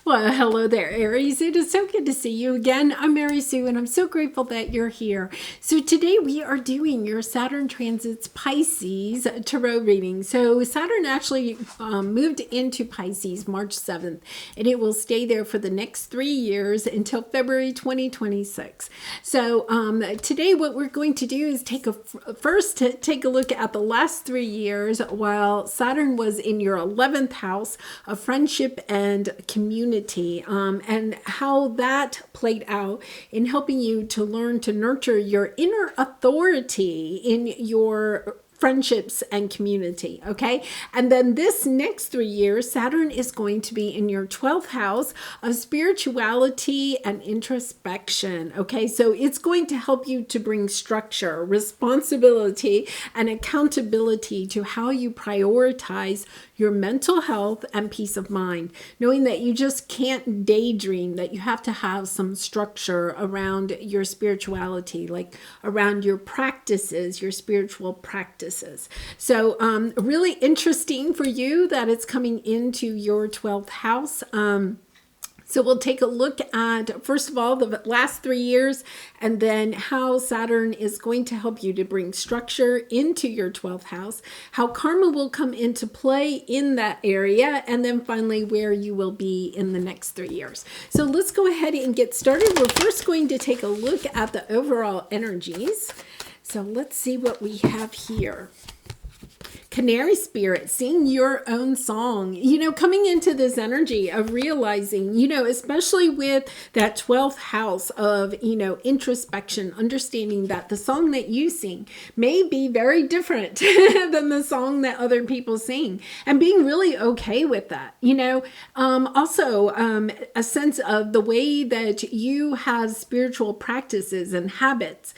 Well, hello there, Aries. It is so good to see you again. I'm Mary Sue, and I'm so grateful that you're here. So today we are doing your Saturn transits Pisces tarot reading. So Saturn actually moved into Pisces March 7th, and it will stay there for the next 3 years until February 2026. So today what we're going to do is take a look at the last 3 years while Saturn was in your 11th house of friendship and community, and how that played out in helping you to learn to nurture your inner authority in your friendships and community. Okay. And then this next 3 years, Saturn is going to be in your 12th house of spirituality and introspection. Okay. So it's going to help you to bring structure, responsibility, and accountability to how you prioritize your mental health and peace of mind, knowing that you just can't daydream, that you have to have some structure around your spirituality, like around your practices, your spiritual practices. So really interesting for you that it's coming into your 12th house. So we'll take a look at, first of all, the last 3 years, and then how Saturn is going to help you to bring structure into your 12th house, how karma will come into play in that area, and then finally where you will be in the next 3 years. So let's go ahead and get started. We're first going to take a look at the overall energies. So let's see what we have here. Canary spirit, sing your own song, coming into this energy of realizing, especially with that 12th house of, introspection, understanding that the song that you sing may be very different than the song that other people sing, and being really okay with that, also a sense of the way that you have spiritual practices and habits.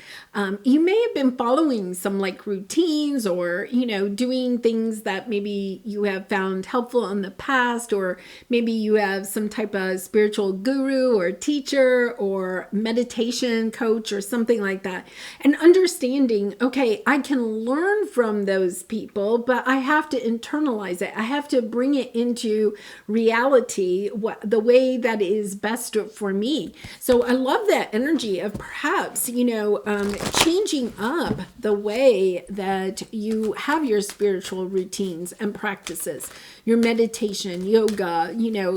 You may have been following some like routines or, doing things that maybe you have found helpful in the past, or maybe you have some type of spiritual guru or teacher or meditation coach or something like that. And understanding, okay, I can learn from those people, but I have to internalize it. I have to bring it into reality, the way that is best for me. So I love that energy of perhaps, changing up the way that you have your spiritual routines and practices, your meditation, yoga,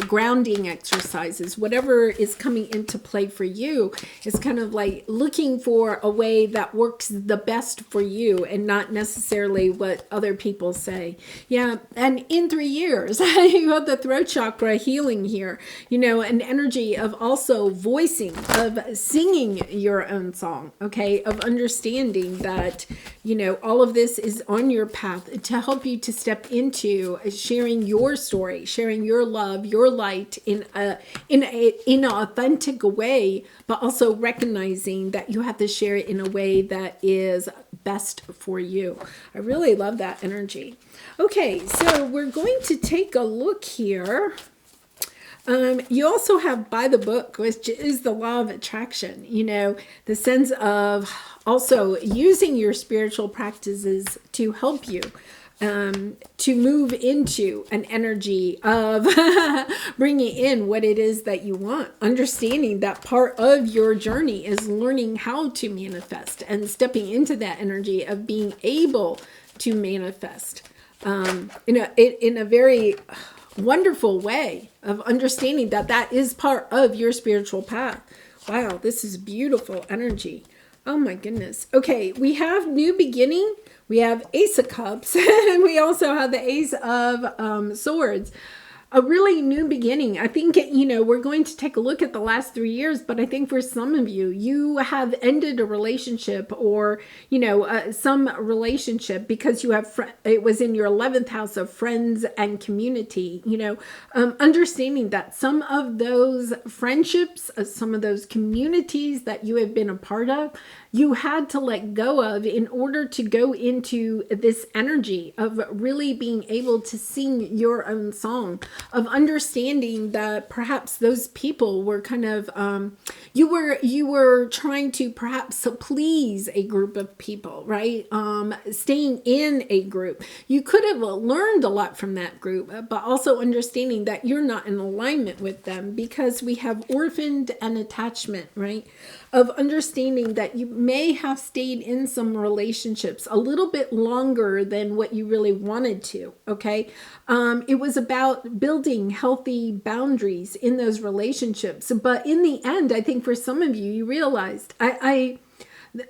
grounding exercises, whatever is coming into play for you is kind of like looking for a way that works the best for you and not necessarily what other people say. Yeah. And in 3 years, you have the throat chakra healing here, an energy of also voicing, of singing your own song, okay, of understanding that, all of this is on your path to help you to step into sharing your story, sharing your love, your light in an authentic way, but also recognizing that you have to share it in a way that is best for you. I really love that energy. Okay, so we're going to take a look here. You also have by the book, which is the law of attraction, the sense of also using your spiritual practices to help you to move into an energy of bringing in what it is that you want. Understanding that part of your journey is learning how to manifest and stepping into that energy of being able to manifest in a very wonderful way of understanding that that is part of your spiritual path. Wow, this is beautiful energy. Oh my goodness. Okay, we have new beginning. We have Ace of Cups, and we also have the Ace of Swords. A really new beginning. I think, we're going to take a look at the last 3 years, but I think for some of you, you have ended a relationship or, some relationship because you have, it was in your 11th house of friends and community, understanding that some of those friendships, some of those communities that you have been a part of, you had to let go of in order to go into this energy of really being able to sing your own song, of understanding that perhaps those people were kind of, you were trying to perhaps please a group of people, right? Staying in a group. You could have learned a lot from that group, but also understanding that you're not in alignment with them, because we have orphaned and attachment, right? Of understanding that you may have stayed in some relationships a little bit longer than what you really wanted to, okay? It was about building healthy boundaries in those relationships. But in the end, I think for some of you, you realized,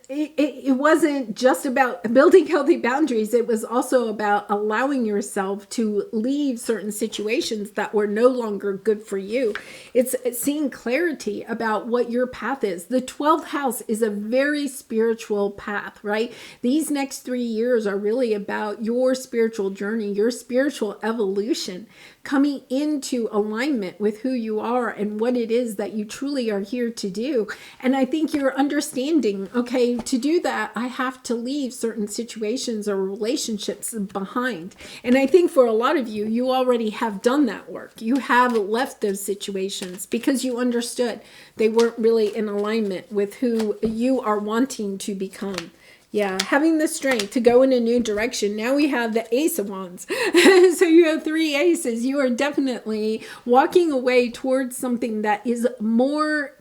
it wasn't just about building healthy boundaries. It was also about allowing yourself to leave certain situations that were no longer good for you. It's seeing clarity about what your path is. The 12th house is a very spiritual path, right? These next 3 years are really about your spiritual journey, your spiritual evolution, coming into alignment with who you are and what it is that you truly are here to do. And I think you're understanding, okay, to do that, I have to leave certain situations or relationships behind. And I think for a lot of you, you already have done that work. You have left those situations because you understood they weren't really in alignment with who you are wanting to become. Yeah, having the strength to go in a new direction. Now we have the Ace of Wands. So you have 3 aces. You are definitely walking away towards something that is more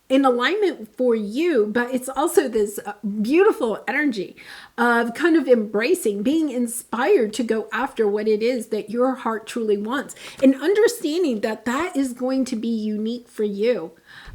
in alignment for you, but it's also this beautiful energy of kind of embracing, being inspired to go after what it is that your heart truly wants, and understanding that that is going to be unique for you.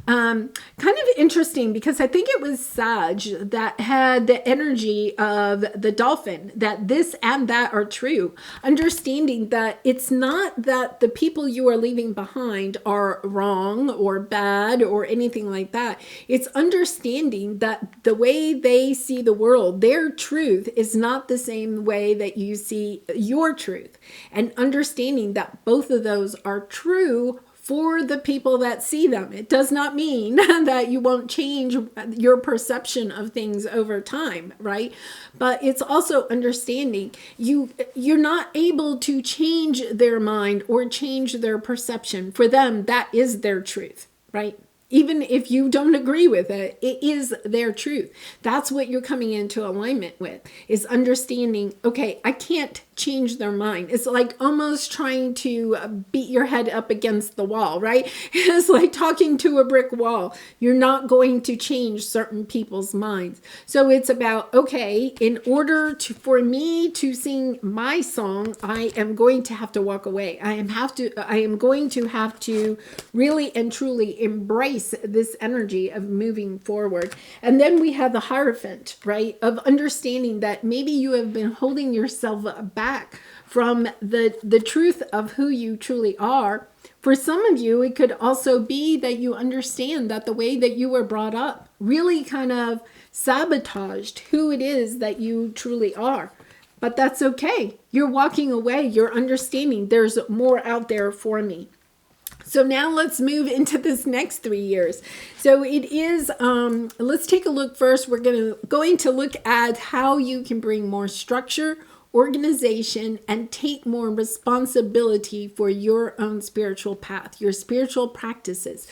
Kind of interesting, because I think it was Sag that had the energy of the dolphin, that this and that are true. Understanding that it's not that the people you are leaving behind are wrong or bad or anything like that. It's understanding that the way they see the world, their truth is not the same way that you see your truth. And understanding that both of those are true for the people that see them. It does not mean that you won't change your perception of things over time, right? But it's also understanding you're not able to change their mind or change their perception. For them, that is their truth, right? Even if you don't agree with it, it is their truth. That's what you're coming into alignment with, is understanding, okay, I can't change their mind. It's like almost trying to beat your head up against the wall, right? It's like talking to a brick wall. You're not going to change certain people's minds. So it's about, okay, in order for me to sing my song, I am going to have to walk away. I am going to have to really and truly embrace this energy of moving forward. And then we have the Hierophant, right? Of understanding that maybe you have been holding yourself back from the truth of who you truly are. For some of you, it could also be that you understand that the way that you were brought up really kind of sabotaged who it is that you truly are. But that's okay. You're walking away. You're understanding there's more out there for me. So now let's move into this next 3 years. So it is, let's take a look first. We're going to look at how you can bring more structure, organization, and take more responsibility for your own spiritual path, your spiritual practices,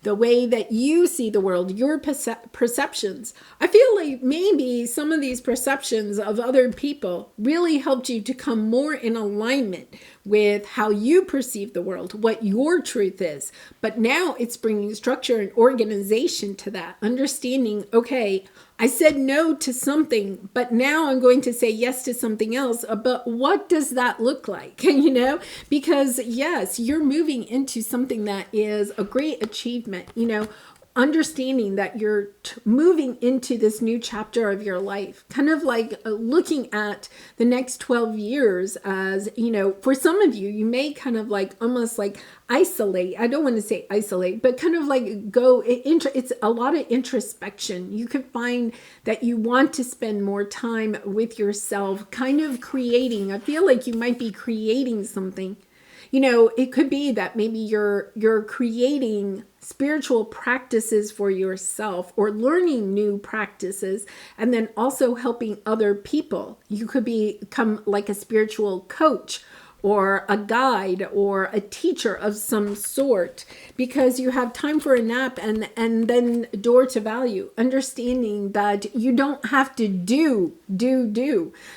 the way that you see the world, your perceptions. I feel like maybe some of these perceptions of other people really helped you to come more in alignment with how you perceive the world, what your truth is. But now it's bringing structure and organization to that, understanding, okay, I said no to something, but now I'm going to say yes to something else. But what does that look like? You know, because yes, you're moving into something that is a great achievement, you know, understanding that you're moving into this new chapter of your life, kind of like looking at the next 12 years as, you know, for some of you, you may kind of like almost like isolate. I don't want to say isolate, but kind of like go into, it's a lot of introspection. You could find that you want to spend more time with yourself, kind of creating. I feel like you might be creating something. You know, it could be that maybe you're creating spiritual practices for yourself or learning new practices, and then also helping other people. You could become like a spiritual coach or a guide or a teacher of some sort, because you have time for a nap and then door to value, understanding that you don't have to do,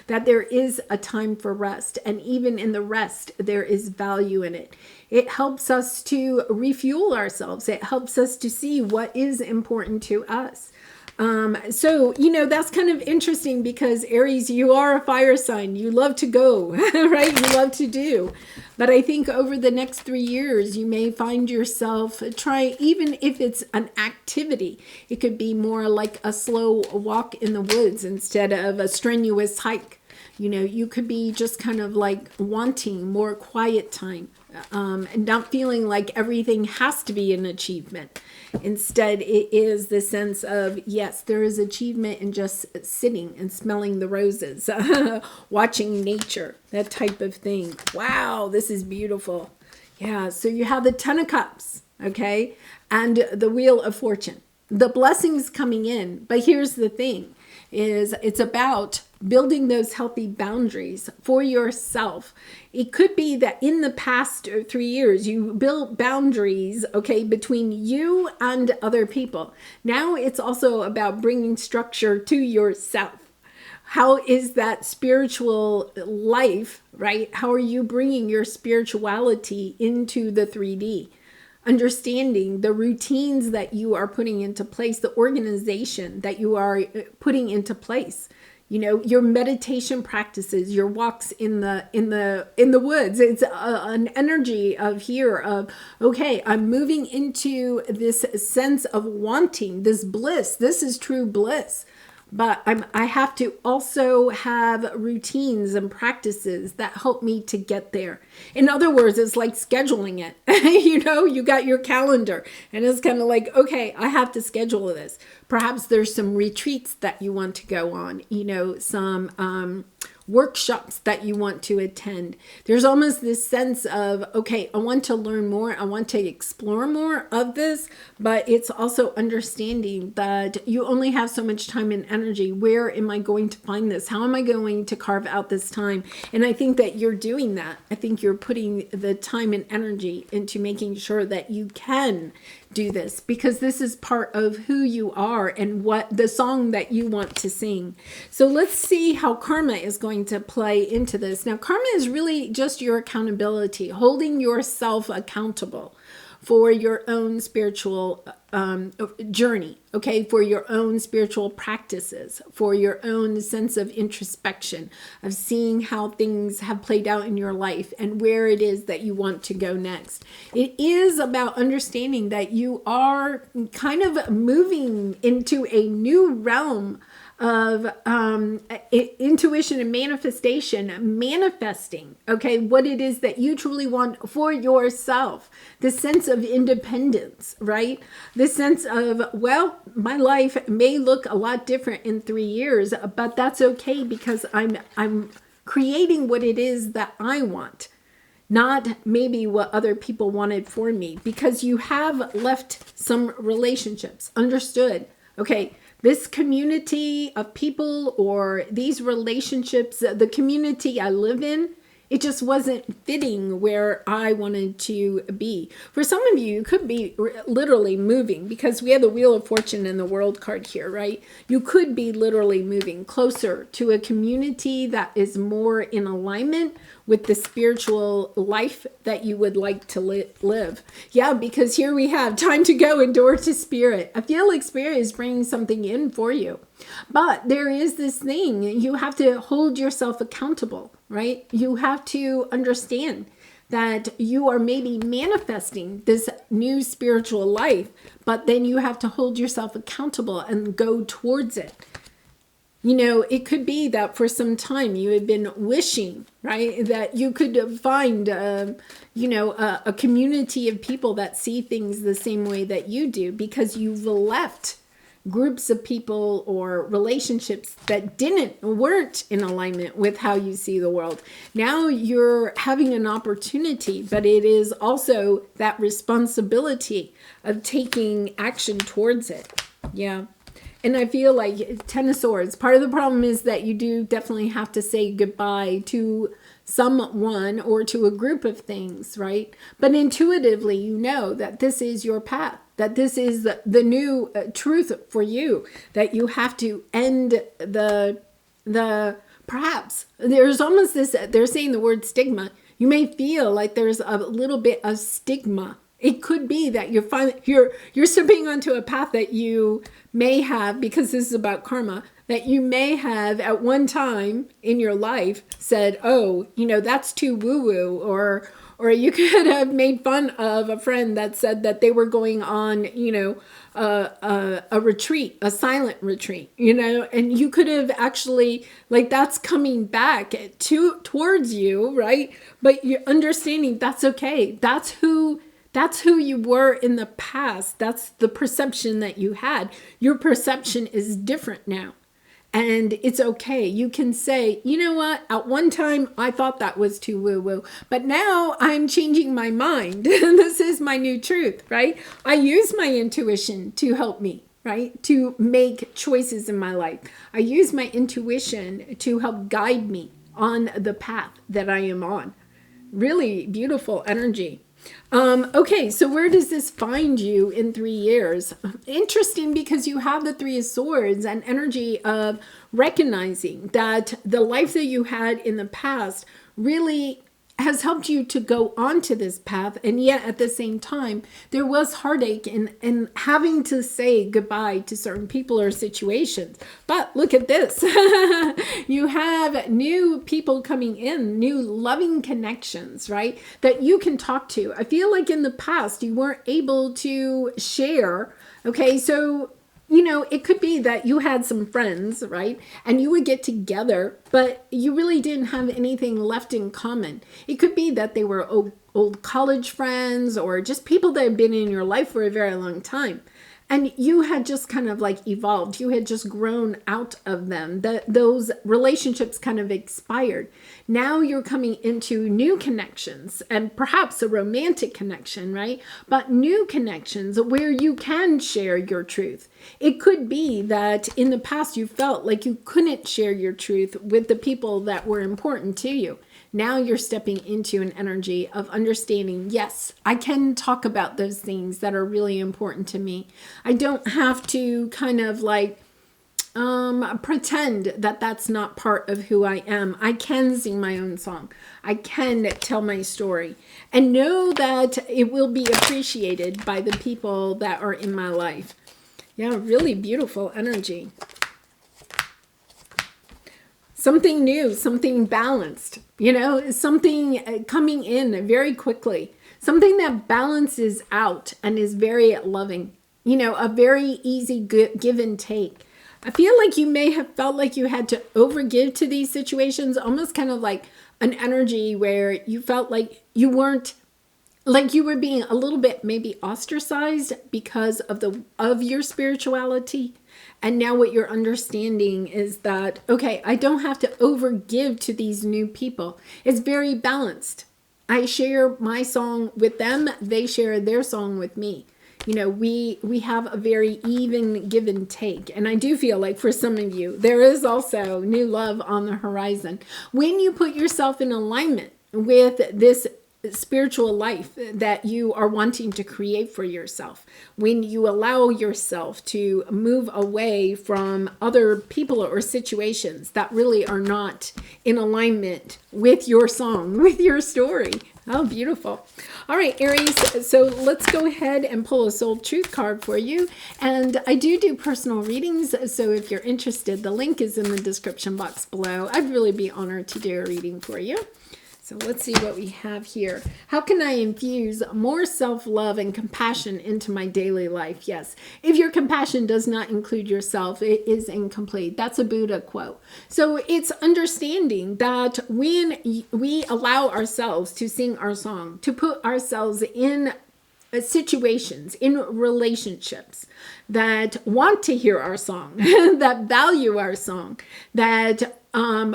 that there is a time for rest. And even in the rest, there is value in it. It helps us to refuel ourselves. It helps us to see what is important to us. So, that's kind of interesting because Aries, you are a fire sign. You love to go, right? You love to do. But I think over the next 3 years, you may find yourself trying, even if it's an activity, it could be more like a slow walk in the woods instead of a strenuous hike. You could be just kind of like wanting more quiet time, and not feeling like everything has to be an achievement. Instead, it is the sense of, yes, there is achievement in just sitting and smelling the roses, watching nature, that type of thing. Wow, this is beautiful. Yeah, so you have the Ten of Cups, okay, and the Wheel of Fortune. The blessings coming in, but here's the thing, is it's about building those healthy boundaries for yourself. It could be that in the past 3 years, you built boundaries, okay, between you and other people. Now it's also about bringing structure to yourself. How is that spiritual life, right? How are you bringing your spirituality into the 3D? Understanding the routines that you are putting into place, the organization that you are putting into place. Your meditation practices, your walks in the woods. It's an energy of okay, I'm moving into this sense of wanting, this bliss. This is true bliss. But I have to also have routines and practices that help me to get there. In other words, it's like scheduling it. You got your calendar and it's kind of like, okay, I have to schedule this. Perhaps there's some retreats that you want to go on, some workshops that you want to attend. There's almost this sense of, okay, I want to learn more. I want to explore more of this, but it's also understanding that you only have so much time and energy. Where am I going to find this? How am I going to carve out this time? And I think that you're doing that. I think you're putting the time and energy into making sure that you can do this, because this is part of who you are and what the song that you want to sing. So let's see how karma is going to play into this. Now, karma is really just your accountability, holding yourself accountable for your own spiritual journey, okay, for your own spiritual practices, for your own sense of introspection, of seeing how things have played out in your life and where it is that you want to go next. It is about understanding that you are kind of moving into a new realm of intuition and manifesting, okay, what it is that you truly want for yourself. The sense of independence, right? The sense of, well, my life may look a lot different in 3 years, but that's okay because I'm creating what it is that I want, not maybe what other people wanted for me, because you have left some relationships, understood, okay, this community of people or these relationships, the community I live in, it just wasn't fitting where I wanted to be. For some of you, you could be literally moving, because we have the Wheel of Fortune and the World card here, right? You could be literally moving closer to a community that is more in alignment with the spiritual life that you would like to live. Yeah, because here we have time to go and door to spirit. I feel like spirit is bringing something in for you. But there is this thing, you have to hold yourself accountable, right? You have to understand that you are maybe manifesting this new spiritual life, but then you have to hold yourself accountable and go towards it. It could be that for some time you had been wishing, right, that you could find, a community of people that see things the same way that you do, because you've left groups of people or relationships that weren't in alignment with how you see the world. Now you're having an opportunity, but it is also that responsibility of taking action towards it. Yeah. And I feel like Ten of Swords, part of the problem is that you do definitely have to say goodbye to someone or to a group of things, right? But intuitively, you know that this is your path, that this is the new truth for you, that you have to end perhaps there's almost this, they're saying the word stigma. You may feel like there's a little bit of stigma. It could be that you're stepping onto a path that you may have, because this is about karma, that you may have at one time in your life said, oh, that's too woo-woo, or you could have made fun of a friend that said that they were going on, a retreat, a silent retreat, and you could have actually, like, that's coming back towards you, right? But you're understanding that's okay. That's who you were in the past. That's the perception that you had. Your perception is different now. And it's okay. You can say, you know what? At one time, I thought that was too woo-woo. But now I'm changing my mind. This is my new truth, right? I use my intuition to help me, right? To make choices in my life. I use my intuition to help guide me on the path that I am on. Really beautiful energy. Okay, so where does this find you in 3 years? Interesting, because you have the Three of Swords and energy of recognizing that the life that you had in the past really has helped you to go onto this path. And yet at the same time, there was heartache in having to say goodbye to certain people or situations. But look at this. You have new people coming in, new loving connections, right? That you can talk to. I feel like in the past, you weren't able to share. Okay, so it could be that you had some friends, right? And you would get together, but you really didn't have anything left in common. It could be that they were old college friends, or just people that had been in your life for a very long time. And you had just kind of like evolved. You had just grown out of them. Those relationships kind of expired. Now you're coming into new connections, and perhaps a romantic connection, right? But new connections where you can share your truth. It could be that in the past you felt like you couldn't share your truth with the people that were important to you. Now you're stepping into an energy of understanding, yes, I can talk about those things that are really important to me. I don't have to kind of like pretend that that's not part of who I am. I can sing my own song. I can tell my story, and know that it will be appreciated by the people that are in my life. Yeah, really beautiful energy. Something new, something balanced, something coming in very quickly, something that balances out and is very loving, a very easy give and take. I feel like you may have felt like you had to overgive to these situations, almost kind of like an energy where you felt like you weren't, like you were being a little bit maybe ostracized because of your spirituality. And now what you're understanding is that, okay, I don't have to overgive to these new people. It's very balanced. I share my song with them. They share their song with me. We have a very even give and take. And I do feel like for some of you, there is also new love on the horizon. When you put yourself in alignment with this spiritual life that you are wanting to create for yourself, when you allow yourself to move away from other people or situations that really are not in alignment with your song, with your story. Oh, beautiful. All right, Aries, so let's go ahead and pull a soul truth card for you. And I do personal readings, so if you're interested, the link is in the description box below. I'd really be honored to do a reading for you. So let's see what we have here. How can I infuse more self-love and compassion into my daily life? Yes. If your compassion does not include yourself, it is incomplete. That's a Buddha quote. So it's understanding that when we allow ourselves to sing our song, to put ourselves in situations, in relationships that want to hear our song, that value our song, that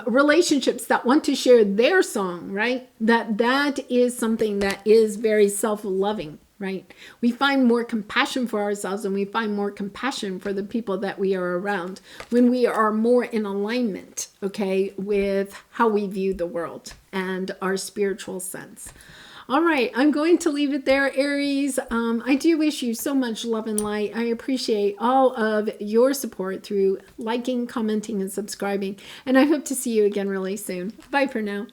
relationships that want to share their song, right? That is something that is very self-loving. right? We find more compassion for ourselves, and we find more compassion for the people that we are around when we are more in alignment, okay, with how we view the world and our spiritual sense. All right, I'm going to leave it there, Aries. I do wish you so much love and light. I appreciate all of your support through liking, commenting, and subscribing. And I hope to see you again really soon. Bye for now.